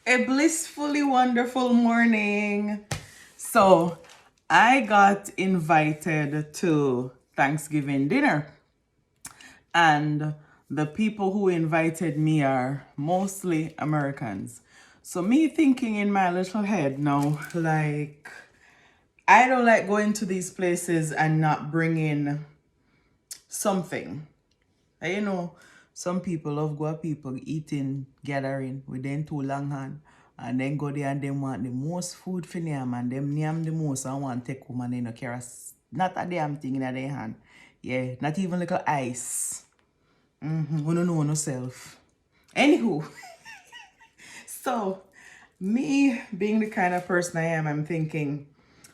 A blissfully wonderful morning. So, I got invited to Thanksgiving dinner, and the people who invited me are mostly Americans. So, me thinking in my little head now, like, I don't like going to these places and not bringing something. And some people love go people eating, gathering with them two long hand. And then go there and them want the most food for them and them name the most and want to take home and they no care not a damn thing in their hand. Yeah, not even little ice. We don't know no self. Anywho, so me being the kind of person I am, I'm thinking,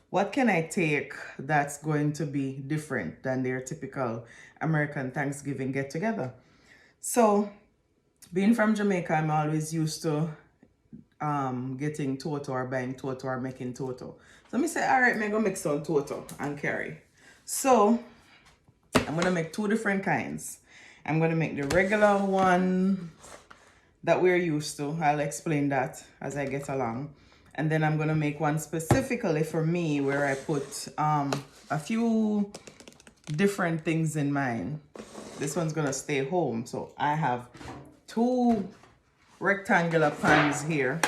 what can I take that's going to be different than their typical American Thanksgiving get together? So, being from Jamaica, I'm always used to getting Toto or buying Toto or making Toto. So me say, all right, I'm gonna make some Toto and carry. So I'm gonna make two different kinds. I'm gonna make the regular one that we're used to. I'll explain that as I get along. And then I'm gonna make one specifically for me where I put a few different things in mine. This one's gonna stay home. So I have two rectangular pans here.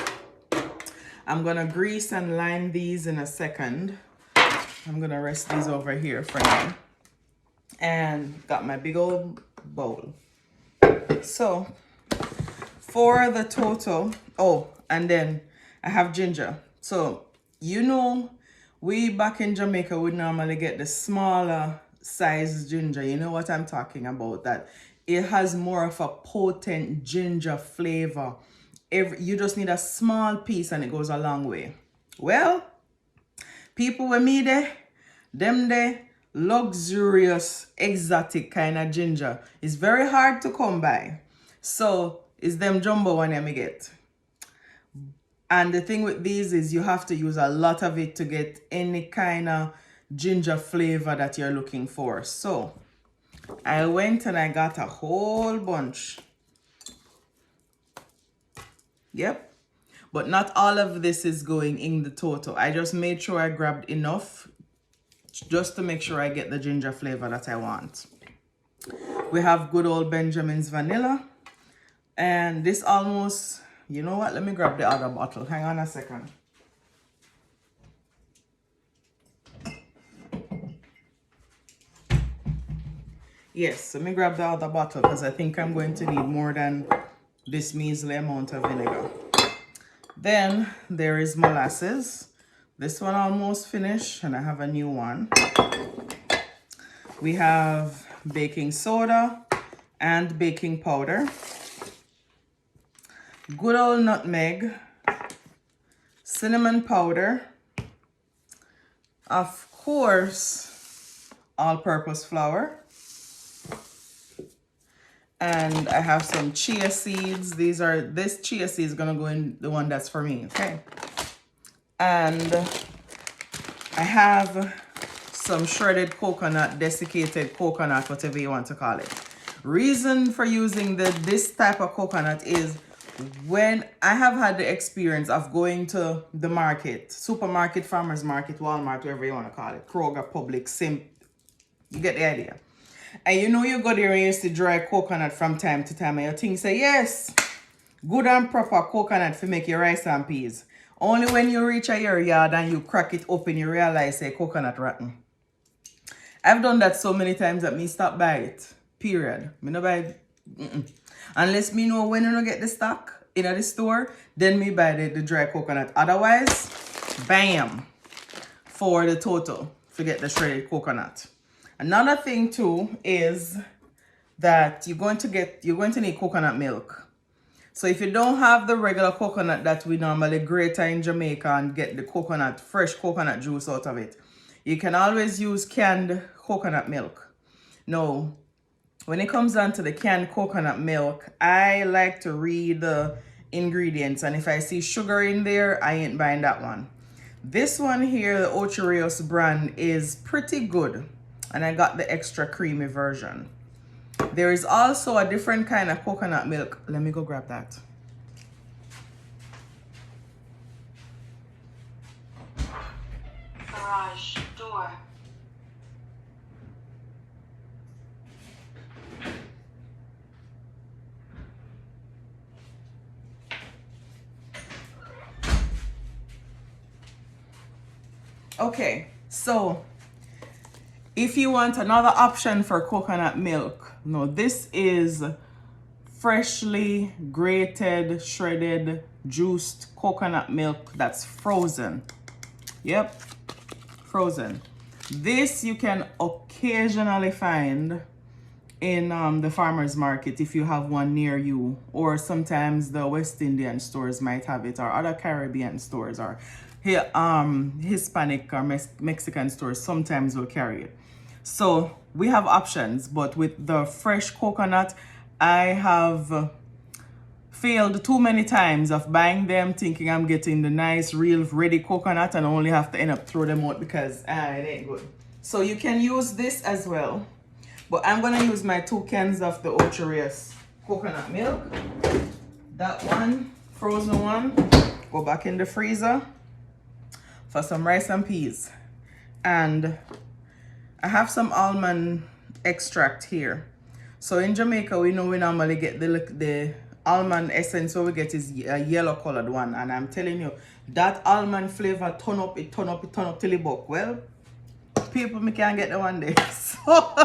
I'm gonna grease and line these in a second. I'm gonna rest these over here for now. And got my big old bowl. So for the Toto, oh, and then I have ginger. So we back in Jamaica would normally get the smaller size ginger. You know what I'm talking about, that it has more of a potent ginger flavor. You just need a small piece and it goes a long way. Well, people with me them luxurious, exotic kind of ginger is very hard to come by. So it's them jumbo one I get. And the thing with these is you have to use a lot of it to get any kind of ginger flavor that you're looking for. So I went and I got a whole bunch. Yep. But not all of this is going in the Toto. I just made sure I grabbed enough just to make sure I get the ginger flavor that I want. We have good old Benjamin's vanilla. And this almost, you know what? Let me grab the other bottle. Hang on a second. Yes, let me grab the other bottle because I think I'm going to need more than this measly amount of vinegar. Then there is molasses. This one almost finished and I have a new one. We have baking soda and baking powder. Good old nutmeg. Cinnamon powder. Of course, all-purpose flour. And I have some chia seeds. This chia seed is gonna go in the one that's for me, okay? And I have some shredded coconut, desiccated coconut, whatever you want to call it. Reason for using this type of coconut is when I have had the experience of going to the market, supermarket, farmer's market, Walmart, whatever you want to call it, Kroger, Publix, Simp, you get the idea. And you go there and you see dry coconut from time to time and you think, say, yes, good and proper coconut for make your rice and peas. Only when you reach your yard and you crack it open, you realize, say, coconut rotten. I've done that so many times that me stop buy it. Period. Me no buy it. Unless me know when you don't get the stock in the store, then me buy the dry coconut. Otherwise, bam, for the Toto, forget the shredded coconut. Another thing too is that you're going to need coconut milk. So if you don't have the regular coconut that we normally grate in Jamaica and get the fresh coconut juice out of it, you can always use canned coconut milk. Now, when it comes down to the canned coconut milk, I like to read the ingredients, and if I see sugar in there, I ain't buying that one. This one here, the Ocho Rios brand, is pretty good, and I got the extra creamy version. There is also a different kind of coconut milk. Let me go grab that. garage door. Okay, so if you want another option for coconut milk, no, this is freshly grated, shredded, juiced coconut milk that's frozen. Yep, frozen. This you can occasionally find in the farmer's market if you have one near you, or sometimes the West Indian stores might have it, or other Caribbean stores, or here Hispanic or Mexican stores sometimes will carry it. So we have options, but with the fresh coconut, I have failed too many times of buying them thinking I'm getting the nice real ready coconut and only have to end up throw them out because it ain't good. So you can use this as well, but I'm gonna use my 2 cans of the Ultra-Rare coconut milk. That one, frozen one, go back in the freezer for some rice and peas. And I have some almond extract here. So in Jamaica, we know we normally get the almond essence. What we get is a yellow colored one. And I'm telling you, that almond flavor turn up till it buck. Well, people, me can't get the one there. So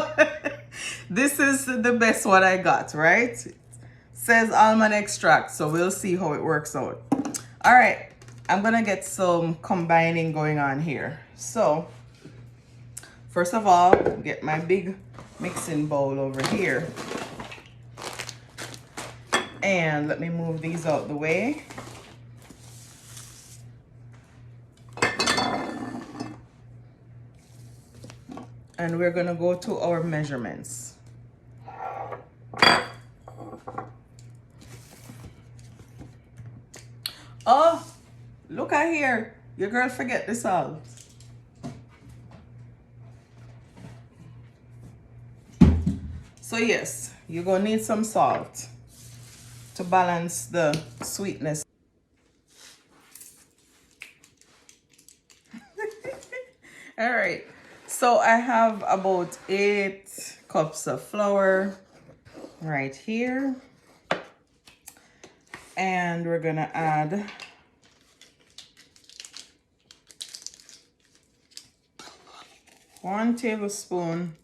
this is the best one I got, right? It says almond extract, so we'll see how it works out. All right, I'm gonna get some combining going on here. So first of all, get my big mixing bowl over here. And let me move these out the way. And we're gonna go to our measurements. Oh, look at here. Your girl forget the salt. So yes, you're gonna need some salt to balance the sweetness. All right, so I have about 8 cups of flour right here. And we're gonna add one tablespoon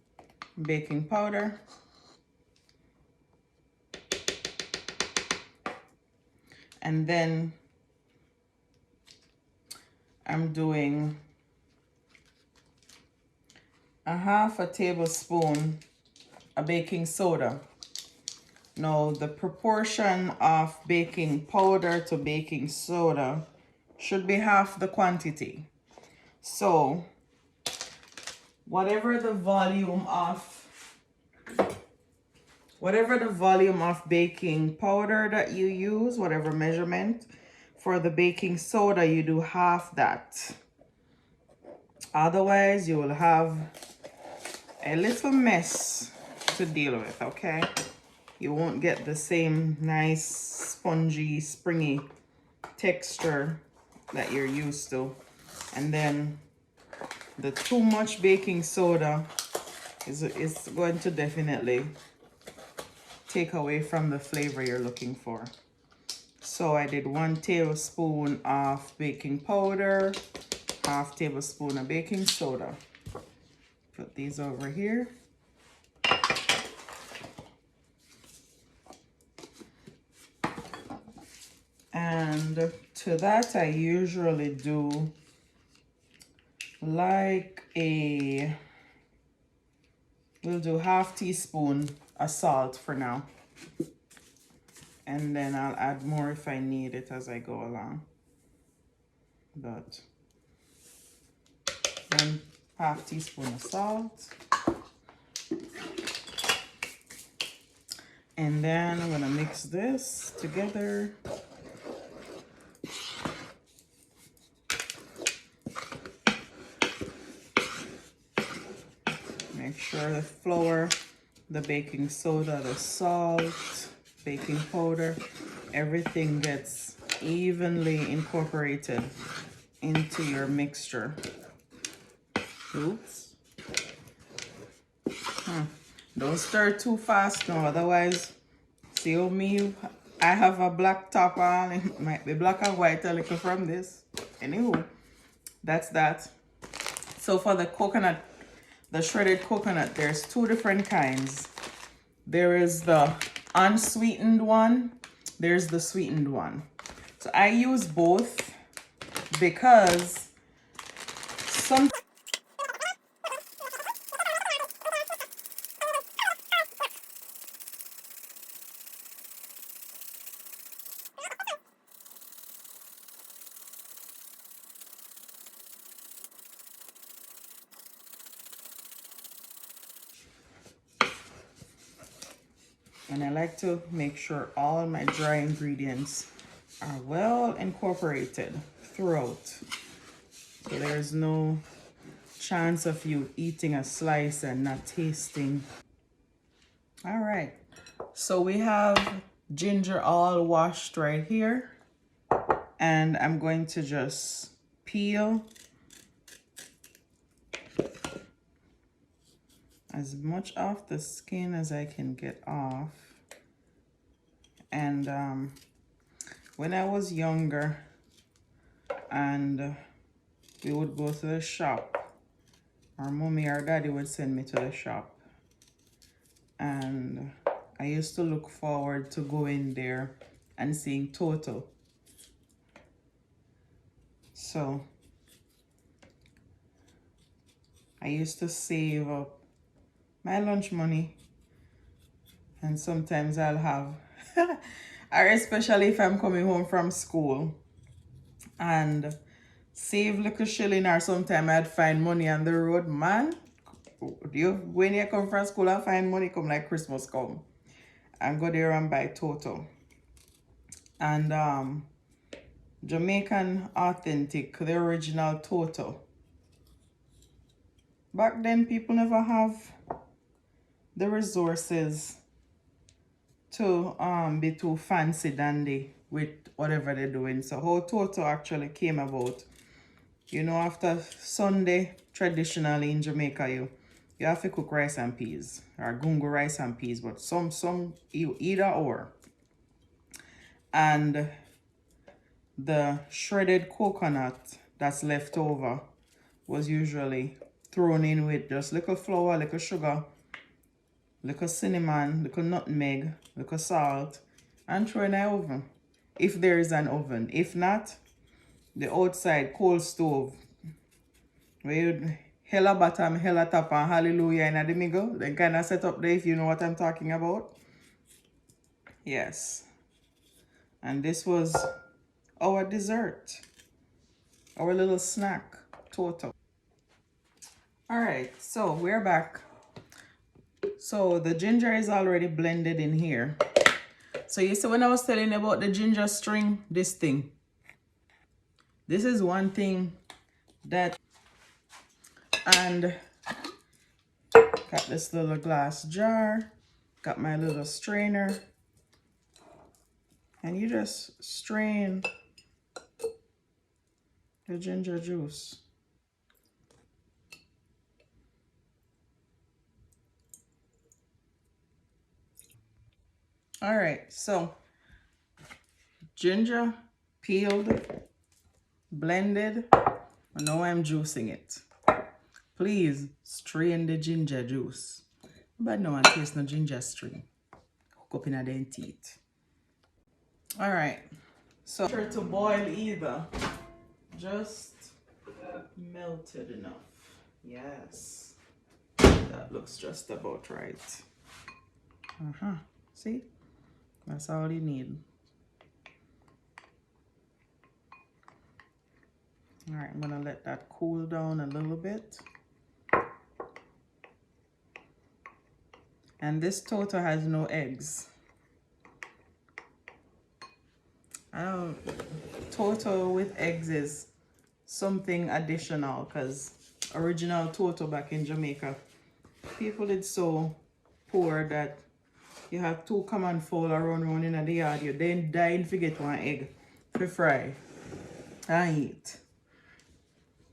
baking powder. And then I'm doing a 1/2 tablespoon of baking soda. Now the proportion of baking powder to baking soda should be half the quantity. So whatever the volume of baking powder that you use, whatever measurement, for the baking soda, you do half that. Otherwise, you will have a little mess to deal with, okay? You won't get the same nice, spongy, springy texture that you're used to. And then the too much baking soda is going to definitely take away from the flavor you're looking for. So I did 1 tablespoon of baking powder, 1/2 tablespoon of baking soda. Put these over here. And to that, I usually do like we'll do 1/2 teaspoon of salt for now. And then I'll add more if I need it as I go along. But 1/2 teaspoon of salt. And then I'm gonna mix this together. Make sure the flour, the baking soda, the salt, baking powder, everything gets evenly incorporated into your mixture. Oops. Don't stir too fast now, otherwise, see how me, I have a black top on. It might be black and white a little from this. Anywho, that's that. So for the coconut, the shredded coconut, there's two different kinds. There is the unsweetened one. There's the sweetened one. So I use both because some and I like to make sure all my dry ingredients are well incorporated throughout. So there's no chance of you eating a slice and not tasting. All right, so we have ginger all washed right here, and I'm going to just peel as much off the skin as I can get off. And when I was younger and we would go to the shop, our mommy or daddy would send me to the shop, and I used to look forward to going there and seeing Toto. So I used to save up my lunch money, and sometimes I'll have or especially if I'm coming home from school, and save little shilling, or sometime I'd find money on the road. Man, when you come from school and find money come like Christmas come, and go there and buy Toto. And Jamaican authentic, the original Toto. Back then people never have the resources to be too fancy dandy with whatever they're doing. So how Toto actually came about, you know, after Sunday, traditionally in Jamaica, you have to cook rice and peas, or gungo rice and peas, but some either or. And the shredded coconut that's left over was usually thrown in with just little flour, little sugar, little cinnamon, little nutmeg, little salt, and throw in the oven, if there is an oven. If not, the outside coal stove, where you hella bottom, hella top, and hallelujah in the middle. Then kind of set up there, if you know what I'm talking about. Yes. And this was our dessert, our little snack, Toto. All right, so we're back. So the ginger is already blended in here. So you see when I was telling you about the ginger string, this thing. This is one thing that, and got this little glass jar, got my little strainer, and you just strain the ginger juice. All right, so ginger peeled, blended, and now I'm juicing it. Please strain the ginger juice. But no one tastes no ginger string. Hook up in the teeth. All right, so sure to boil either. Just melted enough. Yes, that looks just about right. See, that's all you need. All right, I'm gonna let that cool down a little bit. And this Toto has no eggs. Toto with eggs is something additional, because original Toto back in Jamaica, people did so poor that you have two common fowl around in the yard. You then dying to get one egg for fry and eat.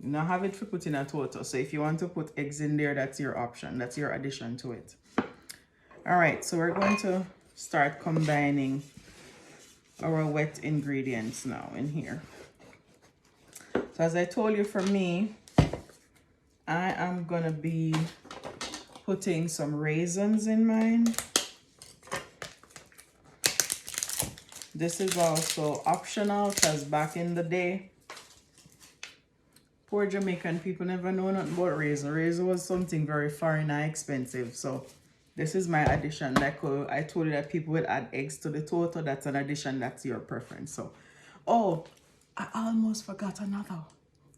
You don't have it for put in a Toto. So if you want to put eggs in there, that's your option. That's your addition to it. All right, so we're going to start combining our wet ingredients now in here. So as I told you, for me, I am gonna be putting some raisins in mine. This is also optional because back in the day, poor Jamaican people never know nothing about raisin. Raisin was something very foreign and expensive. So this is my addition. Like I told you that people would add eggs to the Toto. That's an addition. That's your preference. So, oh, I almost forgot another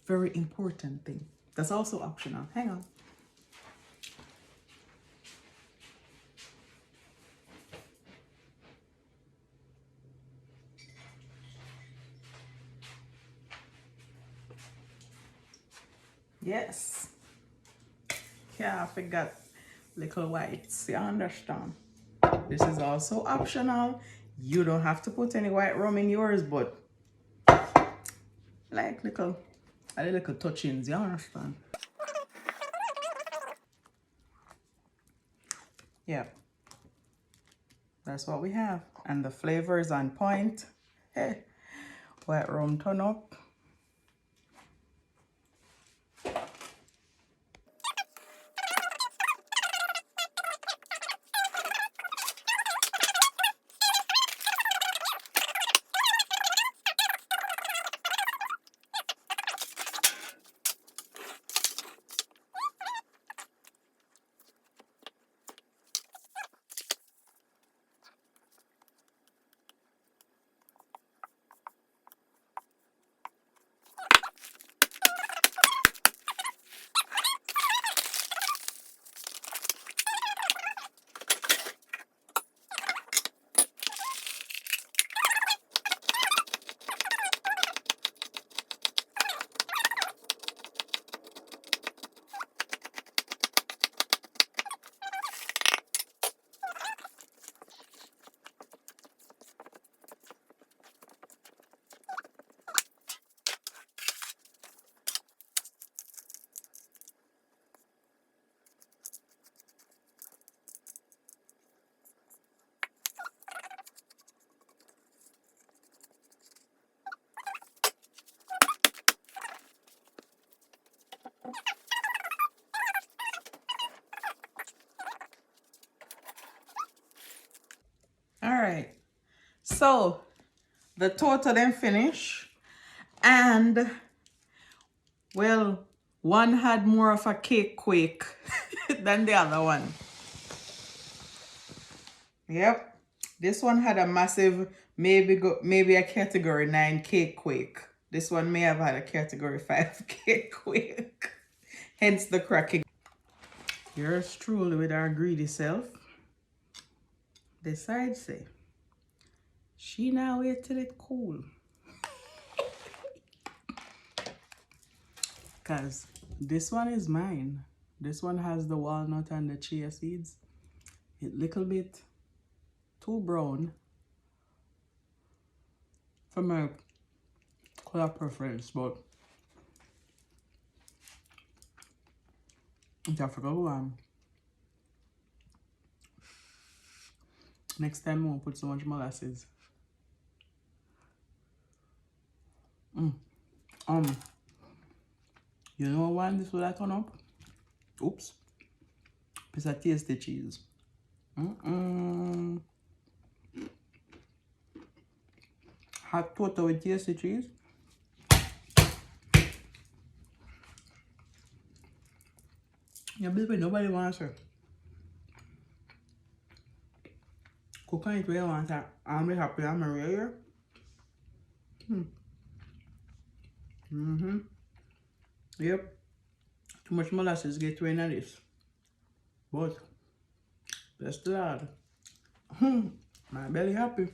very important thing. That's also optional. Hang on. Yes. Yeah, I forgot little whites. You understand? This is also optional. You don't have to put any white rum in yours, but like little touchings, you understand? Yeah. That's what we have. And the flavor is on point. Hey, white rum turn up. All right. So the Toto then finish, and well, one had more of a cake quake than the other one. Yep. This one had a massive, maybe a category 9 cake quake. This one may have had a category 5 cake quake. Hence the cracking. Yours truly with our greedy self decides say, she now wait till it cool. Because this one is mine. This one has the walnut and the chia seeds. It's a little bit too brown for my color preference, but it's a good one. Next time I won't put so much molasses. You know why this will I turn up? Oops. It's a tasty cheese. Hot Toto with tasty cheese. Yeah, baby, nobody wants her. Cook on it where you want that. I'm happy I'm a rare. Yep. Too much molasses get way in this. But bless the Lord. My belly happy.